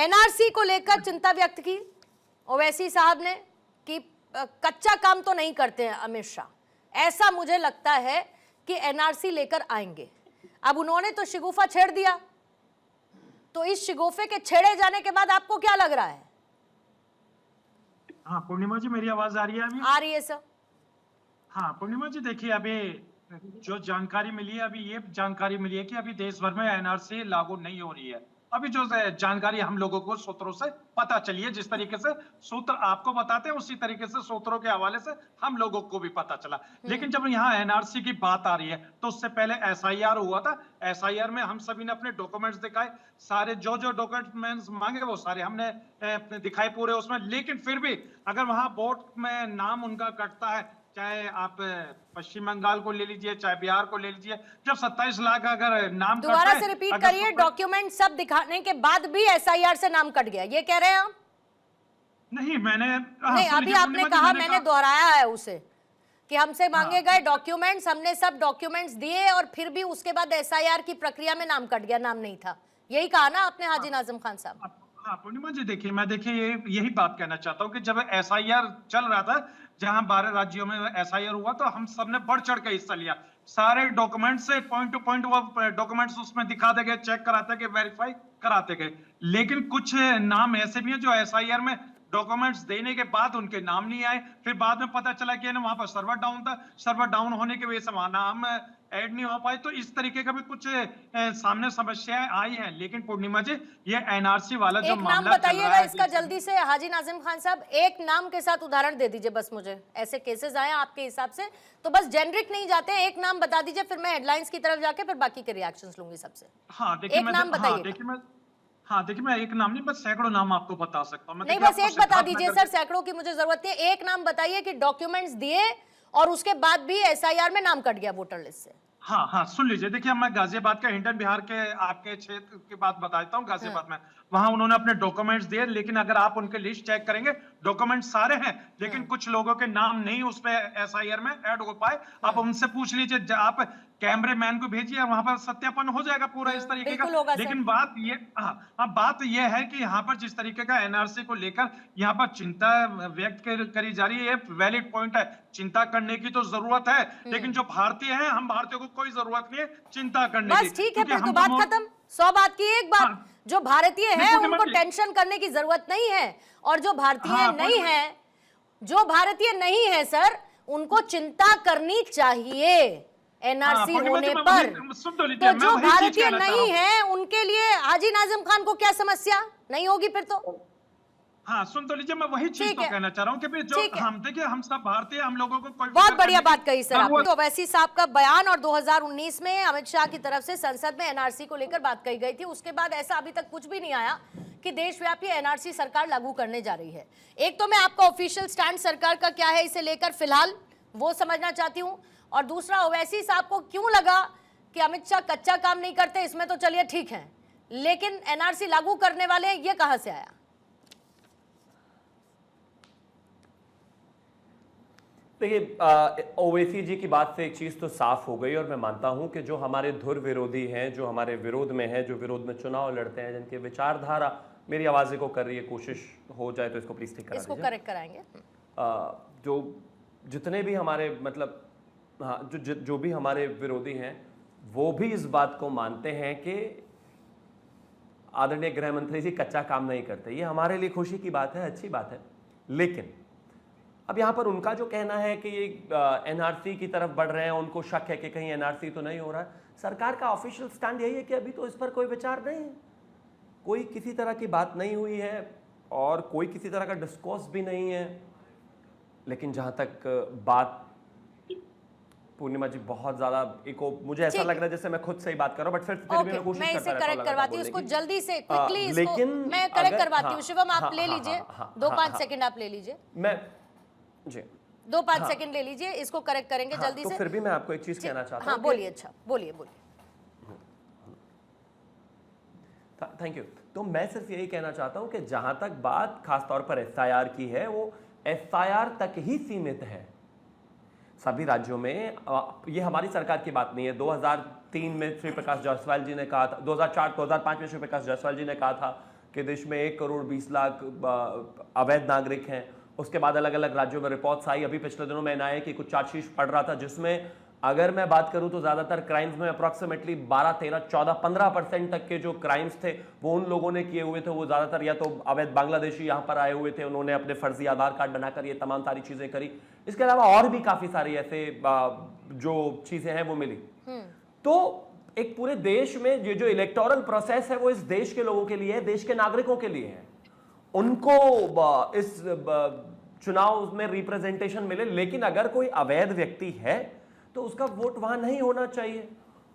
NRC को लेकर चिंता व्यक्त की ओवैसी साहब ने कि कच्चा काम तो नहीं करते हैं अमित शाह, ऐसा मुझे लगता है कि एनआरसी लेकर आएंगे। अब उन्होंने तो शिगुफा छेड़ दिया, तो इस शिगुफे के छेड़े जाने के बाद आपको क्या लग रहा है? हाँ पूर्णिमा जी, मेरी आवाज आ रही है अभी? आ रही है सर। हाँ पूर्णिमा जी, देखिए अभी जो जानकारी मिली है, अभी ये जानकारी मिली है कि अभी देश भर में एनआरसी लागू नहीं हो रही है। अभी जो जानकारी हम लोगों को सूत्रों से पता चली है, जिस तरीके से सूत्र आपको बताते हैं उसी तरीके से सूत्रों के हवाले से हम लोगों को भी पता चला। लेकिन जब यहाँ एनआरसी की बात आ रही है तो उससे पहले एसआईआर हुआ था। एसआईआर में हम सभी ने अपने डॉक्यूमेंट्स दिखाए, सारे जो जो डॉक्यूमेंट्स मांगे वो सारे हमने दिखाए पूरे उसमें। लेकिन फिर भी अगर वहां वोट में नाम उनका कटता है, चाहे आप पश्चिम बंगाल को ले लीजिए, चाहे बिहार को ले लीजिए, जब 27 लाख अगर नाम दोबारा से रिपीट करिए, डॉक्यूमेंट सब दिखाने के बाद भी एसआईआर से नाम कट गया, ये कह रहे हैं आप? नहीं, मैंने नहीं, अभी आपने कहा, मैंने दोहराया है उसे कि हमसे मांगे गए डॉक्यूमेंट्स, हमने सब डॉक्यूमेंट्स दिए और फिर भी उसके बाद एसआईआर की प्रक्रिया में नाम कट गया, नाम नहीं था, यही कहा ना आपने हाजी नाजिम खान साहब? हाँ पूर्णिमा जी, देखिए मैं यही बात कहना चाहता हूँ कि जब एसआईआर चल रहा था, जहां 12 राज्यों में एसआईआर हुआ, तो हम सबने बढ़ चढ़ के हिस्सा लिया। सारे डॉक्यूमेंट से पॉइंट टू पॉइंट वो डॉक्यूमेंट्स उसमें दिखाते गए, चेक कराते गए, वेरीफाई कराते गए। लेकिन कुछ नाम ऐसे भी हैं जो एसआईआर में डॉक्यूमेंट्स देने के बाद उनके नाम नहीं आए, फिर बाद में पता चला कि वहां पर सर्वर डाउन था, सर्वर डाउन होने की वजह से वहां नाम ऐड नहीं हो पाए। तो इस तरीके का भी कुछ सामने समस्याएं आई हैं। लेकिन पूर्णिमा जी, ये एनआरसी वाला जो मामला नाम बताइएगा इसका जल्दी से हाजी नाजिम खान साहब, एक नाम के साथ उदाहरण दे दीजिए बस मुझे। ऐसे केसेस आए आपके हिसाब से तो बस जेनरिक नहीं जाते, एक नाम बता दीजिए, फिर मैं हेडलाइंस की तरफ जाके फिर बाकी के रिएक्शंस लूंगी सबसे। हाँ देखिए, एक नाम बताइए। देखिए मैं एक नाम नहीं, बस सैकड़ों नाम आपको बता सकता हूँ। नहीं, बस एक बता दीजिए सर, सैकड़ों की मुझे जरूरत है। एक नाम बताइए कि डॉक्यूमेंट्स दिए और उसके बाद भी एसआईआर में नाम कट गया वोटर लिस्ट से। हाँ सुन लीजिए। देखिए मैं गाजियाबाद का, हिंडन बिहार के आपके क्षेत्र की बात बताता हूँ। गाजियाबाद में वहां उन्होंने अपने डॉक्यूमेंट्स दिए, लेकिन अगर आप उनके लिस्ट चेक करेंगे, डॉक्यूमेंट्स सारे हैं, लेकिन कुछ लोगों के नाम नहीं उस पे एसआईआर में ऐड हो पाए। आप उनसे पूछ लीजिए, आप कैमरे मैन को भेजिए, वहां पर सत्यापन हो जाएगा पूरा इस तरीके का। लेकिन बात ये है कि यहाँ पर जिस तरीके का एनआरसी को लेकर यहाँ पर चिंता व्यक्त करी जा रही है, वैलिड पॉइंट है, चिंता करने की तो जरूरत है। लेकिन जो भारतीय हैं, हम भारतीयों को कोई जरूरत नहीं है चिंता करने की। बस ठीक है, फिर तो बात खत्म। 100 बात की एक बात, जो भारतीय है उनको टेंशन करने की जरूरत नहीं है, और जो भारतीय नहीं है, जो भारतीय नहीं है सर, उनको चिंता करनी चाहिए एनआरसी होने पर। तो जो भारतीय नहीं है उनके लिए हाजी नाजिम खान को क्या समस्या नहीं होगी फिर तो? हाँ सुन तो लीजिए, मैं वही चीज तो कहना चाह रहा हूँ कि जो हम देखिए, हम सब भारतीय, हम लोगों को कोई बहुत बढ़िया बात कही सर आपने। तो ओवैसी साहब का बयान और 2019 में अमित शाह की तरफ से संसद में एनआरसी को लेकर बात कही गई थी, उसके बाद ऐसा अभी तक कुछ भी नहीं आया कि देशव्यापी एनआरसी सरकार लागू करने जा रही है। एक तो मैं आपका ऑफिशियल स्टैंड सरकार का क्या है इसे लेकर फिलहाल वो समझना चाहती हूँ, और दूसरा ओवैसी साहब को क्यों लगा कि अमित शाह कच्चा काम नहीं करते, इसमें तो चलिए ठीक है, लेकिन एनआरसी लागू करने वाले ये कहां से आया? देखिए, ओवैसी जी की बात से एक चीज तो साफ हो गई, और मैं मानता हूं कि जो हमारे धुर विरोधी हैं, जो हमारे विरोध में हैं, जो विरोध में चुनाव लड़ते हैं, जिनके विचारधारा मेरी आवाज़ को कर रही है, कोशिश हो जाए तो इसको प्लीज ठीक करा दीजिए, इसको करेक्ट कराएंगे। जो जितने भी हमारे मतलब जो भी हमारे विरोधी हैं, वो भी इस बात को मानते हैं कि आदरणीय गृह मंत्री जी कच्चा काम नहीं करते। ये हमारे लिए खुशी की बात है, अच्छी बात है। लेकिन अब यहाँ पर उनका जो कहना है कि ये एनआरसी की तरफ बढ़ रहे हैं, उनको शक है कि कहीं एनआरसी तो नहीं हो रहा है। सरकार का ऑफिशियल स्टैंड यही है कि अभी तो इस पर कोई विचार नहीं है, कोई किसी तरह की बात नहीं हुई है और कोई किसी तरह का डिस्कोर्स भी नहीं है। लेकिन जहाँ तक बात पूर्णिमा जी बहुत ज्यादा मुझे ऐसा लग रहा है जैसे मैं खुद से ही बात कर रहा हूं, बट फिर भी मैं कोशिश करता रहता हूं। करेक्ट करवाती हूं इसको जल्दी से, क्विकली इसको मैं करेक्ट करवाती हूं। शिवम आप ले लीजिए 2-5 सेकंड, आप ले लीजिए, मैं जी 2-5 सेकंड ले लीजिए, इसको करेक्ट करेंगे जल्दी से। तो फिर भी मैं आपको एक चीज कहना चाहता हूं। हाँ बोलिए, अच्छा बोलिए। Thank you. तो मैं सिर्फ यही कहना चाहता हूं कि जहां तक बात खासतौर पर एसआईआर की है, वो एसआईआर तक ही सीमित है सभी राज्यों में। ये हमारी सरकार की बात नहीं है। 2003 में श्री प्रकाश जायसवाल जी ने कहा था, 2004-2005 में श्री प्रकाश जायसवाल जी ने कहा था कि देश में 1 करोड़ 20 लाख अवैध नागरिक हैं। उसके बाद अलग अलग राज्यों में रिपोर्ट्स आई। अभी पिछले दिनों में एनआईए की कुछ चार्जशीट पढ़ रहा था, जिसमें अगर मैं बात करूं तो ज्यादातर क्राइम्स में अप्रॉक्सीमेटली 12, 13, 14, 15% तक के जो क्राइम्स थे वो उन लोगों ने किए हुए थे। वो ज्यादातर या तो अवैध बांग्लादेशी यहां पर आए हुए थे, उन्होंने अपने फर्जी आधार कार्ड बनाकर ये तमाम सारी चीजें करी। इसके अलावा और भी काफी सारी ऐसे जो चीजें हैं वो मिली। तो एक पूरे देश में ये जो इलेक्टोरल प्रोसेस है वो इस देश के लोगों के लिए है, देश के नागरिकों के लिए है। उनको इस चुनाव में रिप्रेजेंटेशन मिले, लेकिन अगर कोई अवैध व्यक्ति है तो उसका वोट वहां नहीं होना चाहिए।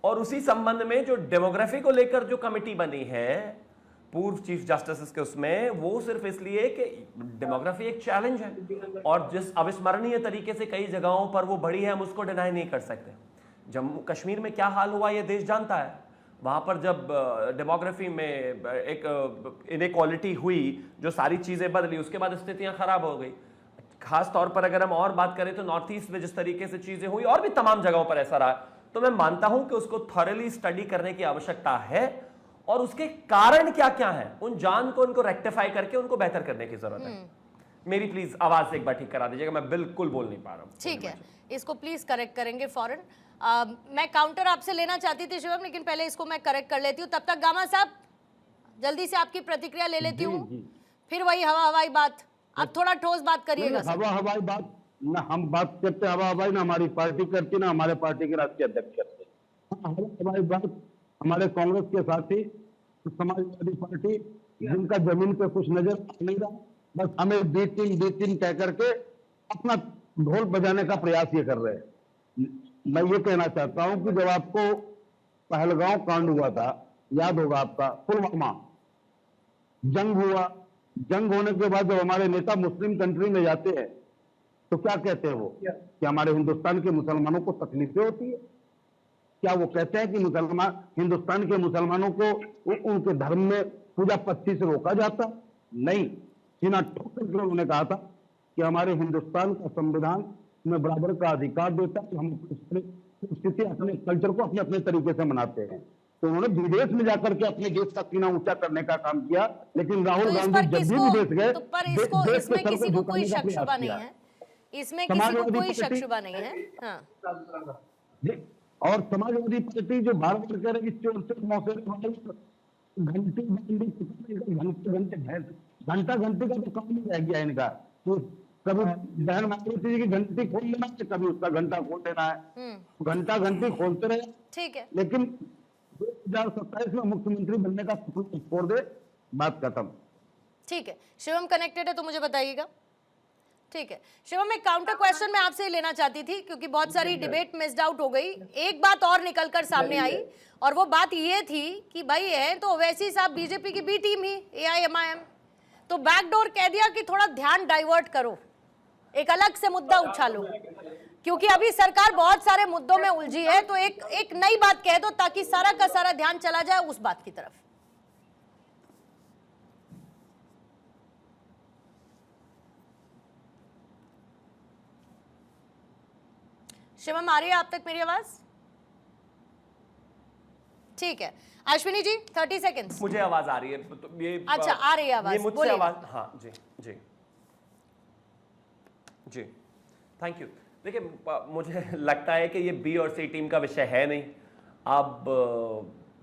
और उसी संबंध में जो डेमोग्राफी को लेकर जो कमेटी बनी है पूर्व चीफ जस्टिस के, उसमें वो सिर्फ इसलिए कि डेमोग्राफी एक चैलेंज है और जिस अविस्मरणीय तरीके से कई जगहों पर वो बढ़ी है हम उसको डिनाई नहीं कर सकते। जम्मू कश्मीर में क्या हाल हुआ ये देश जानता है। वहां पर जब डेमोग्राफी में एक इनइक्वालिटी हुई, जो सारी चीजें बदली, उसके बाद स्थितियां खराब हो गई। खास तौर पर अगर हम और बात करें तो नॉर्थ ईस्ट में जिस तरीके से चीजें हुई और भी तमाम जगहों पर ऐसा रहा, तो मैं मानता हूं कि उसको थॉरली स्टडी करने की आवश्यकता है और उसके कारण क्या क्या है उन जान को उनको रेक्टिफाई करके उनको बेहतर करने की जरूरत है। मेरी प्लीज आवाज एक बार ठीक करा दीजिएगा, मैं बिल्कुल बोल नहीं पा रहा हूं। ठीक है, इसको प्लीज करेक्ट करेंगे फौरन। मैं काउंटर आपसे लेना चाहती थी शिवम, लेकिन पहले इसको मैं करेक्ट कर लेती हूँ। तब तक गामा साहब जल्दी से आपकी प्रतिक्रिया ले लेती हूँ, फिर वही हवा हवाई बात। आप थोड़ा ठोस बात करिएगा। हवा हवाई बात ना हम बात करते, हवा हवाई ना हमारी पार्टी करती, ना हमारे पार्टी के राष्ट्रीय अध्यक्ष करते। हवा हवाई बात हमारे कांग्रेस के साथी समाजवादी पार्टी, जिनका जमीन पे कुछ नजर नहीं रहा, बस हमें बी टीम कह करके अपना ढोल बजाने का प्रयास ये कर रहे हैं। मैं ये कहना चाहता हूं कि जब आपको पहलगांव कांड हुआ था, याद होगा आपका, पुलवामा जंग हुआ, जंग होने के बाद जब हमारे नेता मुस्लिम कंट्री में जाते हैं तो क्या कहते हैं वो, कि हमारे हिंदुस्तान के मुसलमानों को तकलीफें होती है? क्या वो कहते हैं कि मुसलमान हिंदुस्तान के मुसलमानों को उनके धर्म में पूजा पत्ती से रोका जाता? नहीं, सीना ठोक करके उन्होंने कहा था कि हमारे हिंदुस्तान का संविधान में बराबर का अधिकार देता है, हम स्थिति अपने कल्चर को अपने अपने तरीके से मनाते हैं। तो उन्होंने विदेश में जाकर के अपने देश का सीना ऊंचा करने का काम किया, लेकिन राहुल गांधी जब भी विदेश गए, तो पर इसको इसमें किसी को कोई शक शुबा नहीं है, इसमें किसी को कोई शक शुबा नहीं है। हाँ। और समाजवादी पार्टी जो बार बार कह रही घंटा घंटे का तो काम नहीं रह गया इनका। तो कभी बहन मायावती की घंटी खोल लेना है, कभी उसका घंटा खोल देना है, घंटा घंटी खोलते रहे। ठीक है, लेकिन 2027 में मुख्यमंत्री बनने का सपना छोड़ दे, बात खत्म। ठीक है, शिवम कनेक्टेड है तो मुझे बताइएगा। ठीक है शिवम, एक काउंटर क्वेश्चन मैं आपसे लेना चाहती थी क्योंकि बहुत सारी डिबेट मिस्ड आउट हो गई। एक बात और निकलकर सामने आई और वो बात ये थी कि भाई है तो ओवैसी साहब बीजेपी की बी टीम ही AIMIM, तो बैकडोर कह दिया कि थोड़ा ध्यान डाइवर्ट करो, एक अलग से मुद्दा उछालो, क्योंकि अभी सरकार बहुत सारे मुद्दों में उलझी है, तो एक नई बात कह दो ताकि सारा का सारा ध्यान चला जाए उस बात की तरफ। शिवम, आ रही है आप तक मेरी आवाज? ठीक है, अश्विनी जी 30 सेकंड्स। मुझे आवाज आ रही है तो ये अच्छा आ रही है आवाज, ये मुझसे आवाज, हाँ जी जी जी, थैंक यू। देखिए मुझे लगता है कि ये बी और सी टीम का विषय है नहीं। अब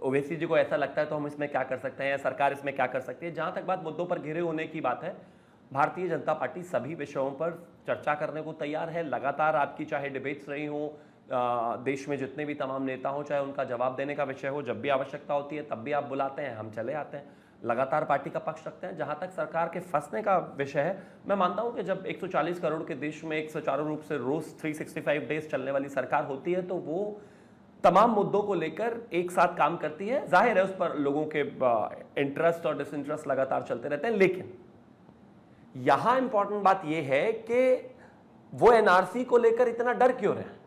ओवैसी जी को ऐसा लगता है तो हम इसमें क्या कर सकते हैं या सरकार इसमें क्या कर सकती है। जहां तक बात मुद्दों पर घिरे होने की बात है, भारतीय जनता पार्टी सभी विषयों पर चर्चा करने को तैयार है। लगातार आपकी चाहे डिबेट्स रही हो, देश में जितने भी तमाम नेता हों, चाहे उनका जवाब देने का विषय हो, जब भी आवश्यकता होती है तब भी आप बुलाते हैं, हम चले आते हैं, लगातार पार्टी का पक्ष रखते हैं। जहां तक सरकार के फंसने का विषय है, मैं मानता हूं कि जब 140 करोड़ के देश में एक सुचारू रूप से रोज 365 डेज चलने वाली सरकार होती है तो वो तमाम मुद्दों को लेकर एक साथ काम करती है। जाहिर है उस पर लोगों के इंटरेस्ट और डिसइंटरेस्ट लगातार चलते रहते हैं, लेकिन यहां इंपॉर्टेंट बात यह है कि वो एनआरसी को लेकर इतना डर क्यों रहे?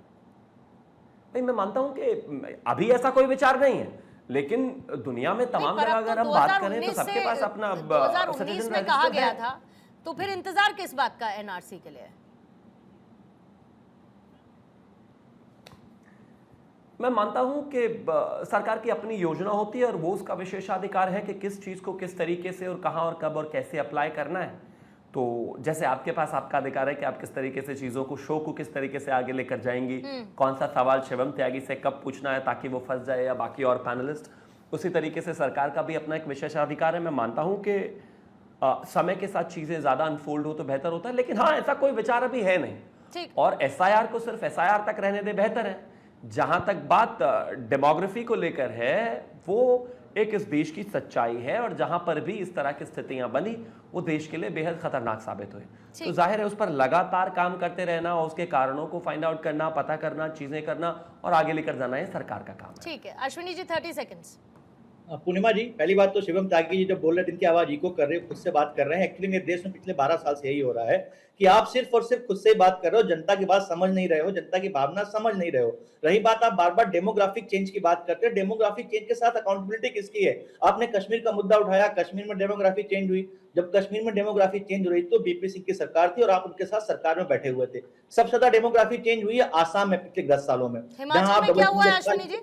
भाई मैं मानता हूं कि अभी ऐसा कोई विचार नहीं है, लेकिन दुनिया में तमाम जगह अगर हम बात करें तो सबके पास अपना 2019 में कहा गया था, तो फिर इंतजार किस बात का एनआरसी के लिए? मैं मानता हूं कि सरकार की अपनी योजना होती है और वो उसका विशेषाधिकार है कि किस चीज़ को किस तरीके से और कहां और कब और कैसे अप्लाई करना है। तो जैसे आपके पास आपका अधिकार है कि आप किस तरीके से चीज़ों को, शो को किस तरीके से आगे लेकर जाएंगी, कौन सा सवाल शिवम त्यागी से कब पूछना है ताकि वो फंस जाए या बाकी और पैनलिस्ट, उसी तरीके से सरकार का भी अपना एक विशेषाधिकार है। मैं मानता हूं कि समय के साथ चीज़ें ज़्यादा अनफोल्ड हो तो बेहतर होता है, लेकिन हाँ, ऐसा कोई विचार अभी है नहीं। और एसआईआर को सिर्फ एसआईआर तक रहने दे, बेहतर है। जहां तक बात डेमोग्राफी को लेकर है, वो एक इस देश की सच्चाई है और जहां पर भी इस तरह की स्थितियां बनी वो देश के लिए बेहद खतरनाक साबित हुई। तो जाहिर है उस पर लगातार काम करते रहना और उसके कारणों को फाइंड आउट करना, पता करना, चीजें करना और आगे लेकर जाना, ये सरकार का काम है। ठीक है, अश्विनी जी 30 सेकंड्स। पूर्णिमा जी, पहली बात तो शिवम त्यागी जी जब बोल रहे थे इनकी आवाज इको कर रहे हो, खुद से बात कर रहे हैं। एक्चुअली मेरे देश में पिछले 12 साल से यही हो रहा है कि आप सिर्फ और सिर्फ खुद से ही बात कर रहे हो, जनता की बात समझ नहीं रहे हो, जनता की भावना समझ नहीं रहे हो। रही बात, आप बार बार डेमोग्राफिक चेंज की बात करते हैं, डेमोग्राफिक चेंज के साथ अकाउंटेबिलिटी किसकी है? आपने कश्मीर का मुद्दा उठाया, कश्मीर में डेमोग्राफी चेंज हुई। जब कश्मीर में डेमोग्राफी चेंज हो रही तो बीपी सिंह की सरकार थी और आप उनके साथ सरकार में बैठे हुए थे। सबसे ज्यादा डेमोग्राफी चेंज हुई है आसाम में पिछले 10 सालों में। हिमाचल में क्या हुआ है अश्विनी जी?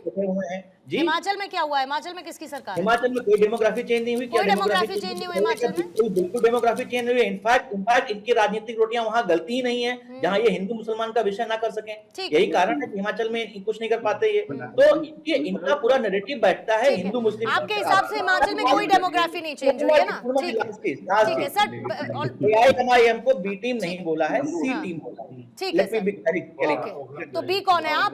जी, हिमाचल में क्या हुआ है? हिमाचल में किसकी सरकार है? हिमाचल में कोई डेमोग्राफी चेंज नहीं हुई। कोई डेमोग्राफी चेंज नहीं हुई हिमाचल में? बिल्कुल डेमोग्राफी चेंज हुई है। इनफैक्ट इनकी राजनीतिक रोटियां वहां गलती ही नहीं है जहां ये हिंदू मुसलमान का विषय ना कर सकें। यही कारण है कि हिमाचल में कुछ नहीं कर पाते ये। तो इनका पूरा नैरेटिव बैठता है हिंदू मुस्लिम। आपके हिसाब से हिमाचल में कोई डेमोग्राफी नहीं चेंज हुई है ना? ठीक है सर। एआईएमआईएम को बी टीम नहीं बोला है, सी टीम बोला है। ठीक है सर। तो बी कौन है आप?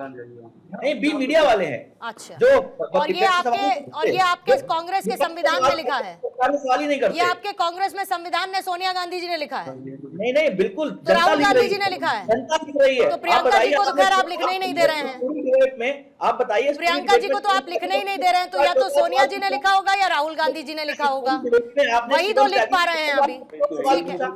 नहीं, बी मीडिया वाले हैं। अच्छा। जो और ये आपके कांग्रेस के संविधान में लिखा है? सवाल ही नहीं करते। ये आपके कांग्रेस में संविधान ने सोनिया गांधी जी ने लिखा है? नहीं बिल्कुल, तो राहुल गांधी जी ने लिखा है? जनता लिख रही है। तो प्रियंका जी को तो खैर आप लिखने ही नहीं दे रहे हैं। में आप बताइए, प्रियंका जी को तो आप लिखने ही नहीं दे रहे हैं, तो या तो सोनिया जी ने लिखा होगा या राहुल गांधी जी ने लिखा होगा, वही तो लिख पा रहे हैं अभी। ठीक है,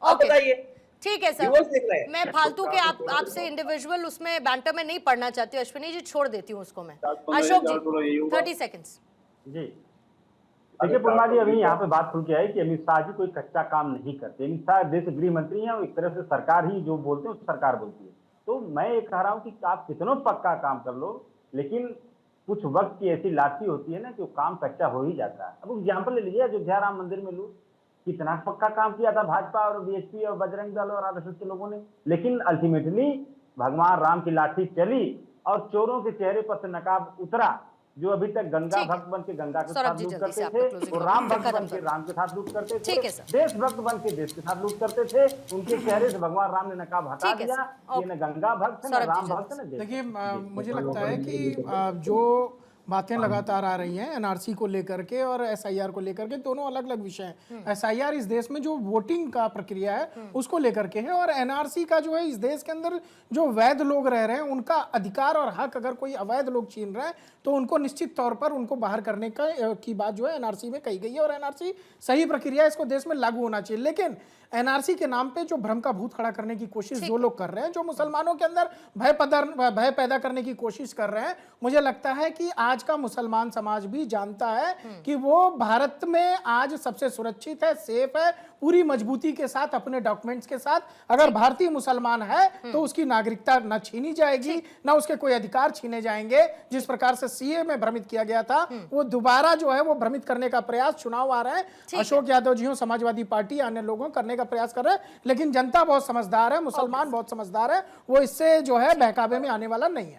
ओके, ठीक है सर। मैं फालतू के आपसे इंडिविजुअल उसमें बैंटर में नहीं पढ़ना चाहती हूँ अश्विनी जी, छोड़ देती हूँ उसको मैं। अशोक जी 30 सेकंड्स। जी देखिए पूर्णिमा जी, अभी यहाँ पे बात खुल के आई कि अमित शाह जी कोई कच्चा काम नहीं करते। अमित शाह देश गृह मंत्री हैं और एक तरफ से सरकार ही जो बोलते हैं सरकार बोलती है। तो मैं ये कह रहा हूँ कि आप कितना पक्का काम कर लो, लेकिन कुछ वक्त की ऐसी लाठी होती है ना कि वो काम कच्चा हो ही जाता है। अब एग्जाम्पल ले लीजिए, अयोध्या राम मंदिर में लूट, कितना पक्का काम किया था भाजपा और बीएसपी और बजरंग दल और आरएसएस के लोगों ने, लेकिन अल्टीमेटली भगवान राम की लाठी चली और चोरों के चेहरे पर से नकाब उतरा। जो अभी तक गंगा भक्त बन के गंगा के साथ लूट करते थे, और राम भक्त बन के राम के साथ लूट करते थे, देश भक्त बन के देश के साथ लूट करते थे, उनके चेहरे से भगवान राम ने नकाब हटा दिया। ये न गंगा भक्त है, न राम भक्त है, न देश। देखिए मुझे लगता है कि जो बातें लगातार आ रही हैं एनआरसी को लेकर के और एसआईआर को लेकर के, दोनों अलग अलग विषय हैं। एसआईआर इस देश में जो वोटिंग का प्रक्रिया है उसको लेकर के है, और एनआरसी का जो है इस देश के अंदर जो वैध लोग रह रहे हैं उनका अधिकार और हक अगर कोई अवैध लोग छीन रहे हैं तो उनको निश्चित तौर पर उनको बाहर करने की बात जो है एनआरसी में कही गई है। और एनआरसी सही प्रक्रिया, इसको देश में लागू होना चाहिए। लेकिन एनआरसी के नाम पे जो भ्रम का भूत खड़ा करने की कोशिश जो लोग कर रहे हैं, जो मुसलमानों के अंदर भय पैदा करने की कोशिश कर रहे हैं, मुझे लगता है कि आज का मुसलमान समाज भी जानता है कि वो भारत में आज सबसे सुरक्षित है, सेफ है, पूरी मजबूती के साथ, अपने डॉक्यूमेंट्स के साथ। अगर भारतीय मुसलमान है तो उसकी नागरिकता न छीनी जाएगी, ना उसके कोई अधिकार छीने जाएंगे। जिस प्रकार से सीए में भ्रमित किया गया था, वो दोबारा जो है वो भ्रमित करने का प्रयास चुनाव आ रहे हैं, अशोक यादव जी हो, समाजवादी पार्टी, अन्य लोगों करने का प्रयास कर रहे हैं। लेकिन जनता बहुत समझदार है, मुसलमान बहुत समझदार है, वो इससे जो है बहकावे में आने वाला नहीं है।